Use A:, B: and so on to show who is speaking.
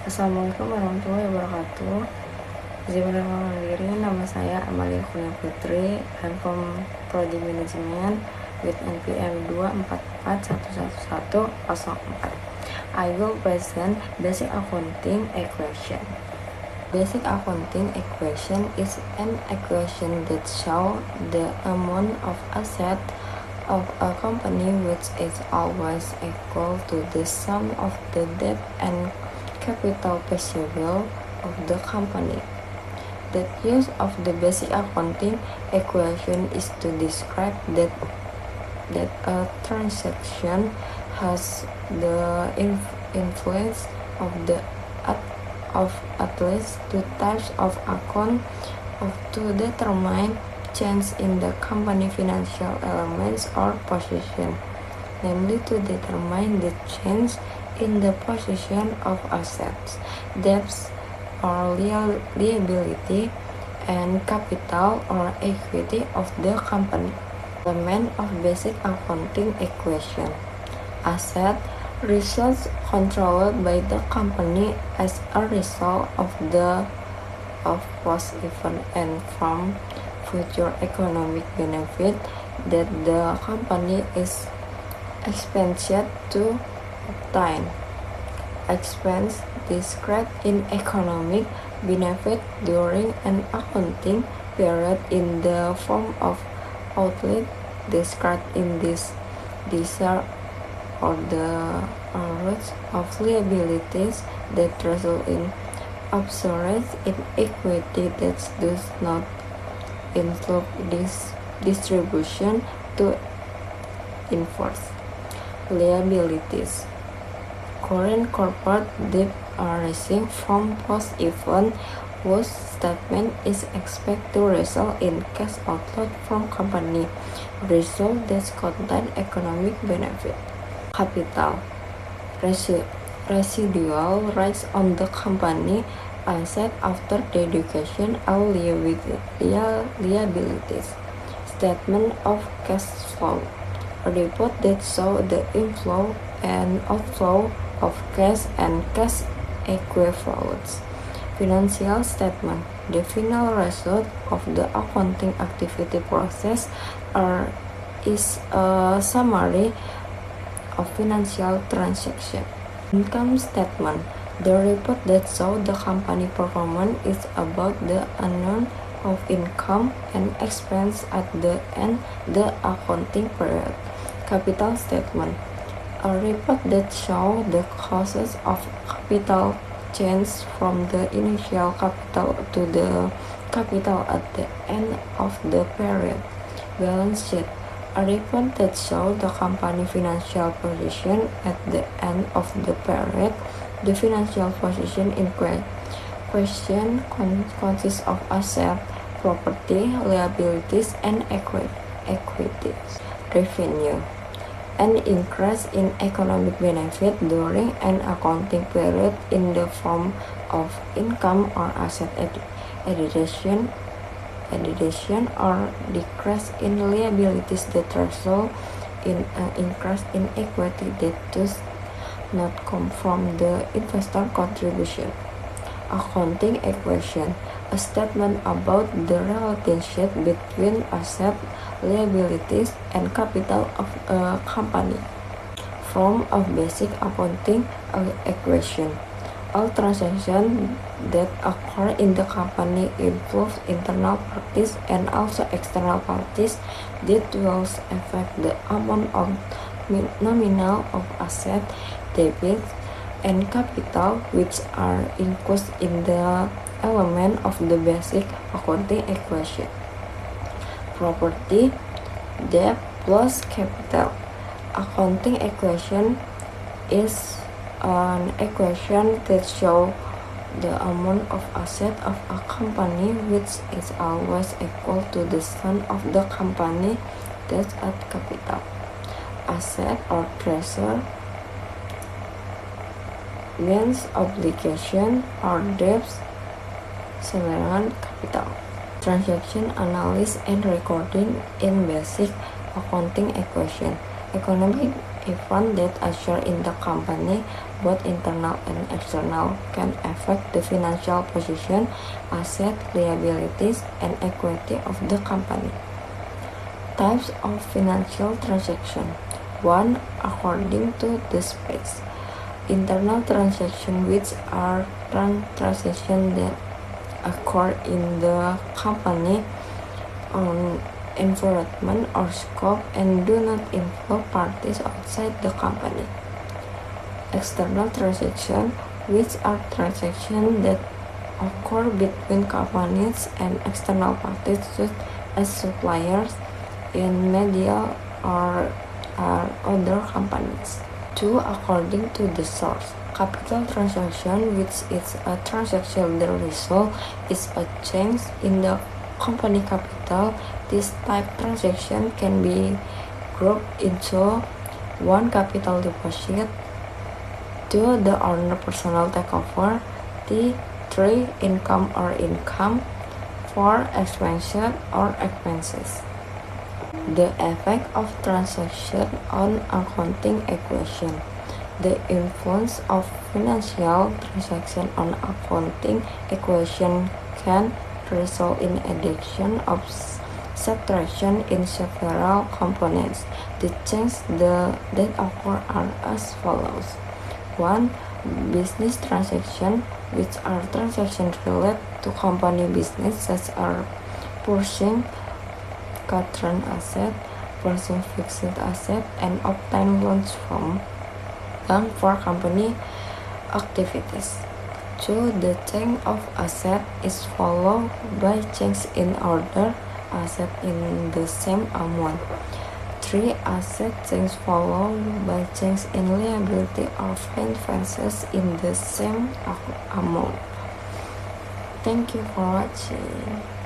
A: Assalamualaikum warahmatullahi wabarakatuh. Izin mengenalkan diri, nama saya Amalia Kurnia Putri. I'm from Prodi Manajemen with NPM 244111104. I will present basic accounting equation. Basic accounting equation is an equation that shows the amount of asset of a company which is always equal to the sum of the debt and capital possible of the company. The use of the basic accounting equation is to describe that a transaction has the influence of at least two types of account to determine change in the company financial elements or position, namely to determine the change in the position of assets, debts or liability, and capital or equity of the company. Element of basic accounting equation. Asset results controlled by the company as a result of past event and from future economic benefit that the company is expected to obtain. Expense described in economic benefit during an accounting period in the form of outlet described in this or the roots of liabilities that result in obsolescence in equity that does not include this distribution to enforce liabilities. Current corporate debt arising from post-event whose statement is expected to result in cash outflow from company result that contain economic benefit. Capital residual rights on the company asset after deduction of liabilities. Statement of cash flow, a report that shows the inflow and outflow of cash and cash equivalents. Financial statement, the final result of the accounting activity process is a summary of financial transaction. Income statement, the report that shows the company performance is about the amount of income and expense at the end the accounting period. Capital statement, a report that shows the causes of capital change from the initial capital to the capital at the end of the period. Balance sheet, a report that shows the company financial position at the end of the period. The financial position in question consists of assets, property, liabilities, and equities. Revenue, an increase in economic benefit during an accounting period in the form of income or asset addition or decrease in liabilities that result in an increase in equity that does not come from the investor contribution. Accounting equation, a statement about the relationship between asset, liabilities, and capital of a company. Form of basic accounting equation. All transactions that occur in the company involve internal parties and also external parties that will affect the amount of nominal of asset, debit, and capital, which are included in the element of the basic accounting equation. Property, debt plus capital. Accounting equation is an equation that shows the amount of asset of a company which is always equal to the sum of the company debt at capital. Asset or treasure means obligation or debts several capital. Transaction analysis and recording in basic accounting equation. Economic events that occur in the company, both internal and external, can affect the financial position, asset, liabilities, and equity of the company. Types of financial transaction. 1. According to the space. Internal transactions, which are transactions that occur in the company on environment or scope and do not involve parties outside the company. External transactions, which are transactions that occur between companies and external parties such as suppliers in media or other companies. 2. According to the source. Capital transaction, which is a transaction the result is a change in the company capital. This type transaction can be grouped into 1. Capital deposit, 2. The owner personal takeover, 3. Income or income, 4. Expenses or expenses. The effect of transaction on accounting equation. The influence of financial transaction on accounting equation can result in addition of subtraction in several components. The changes that occur are as follows. 1. Business transaction, which are transactions related to company business, such as purchasing current asset, purchasing fixed asset, and obtain loans from bank for company activities. 2. The change of asset is followed by change in other asset in the same amount. 3. Asset change followed by change in liability or expenses in the same amount. Thank you for watching.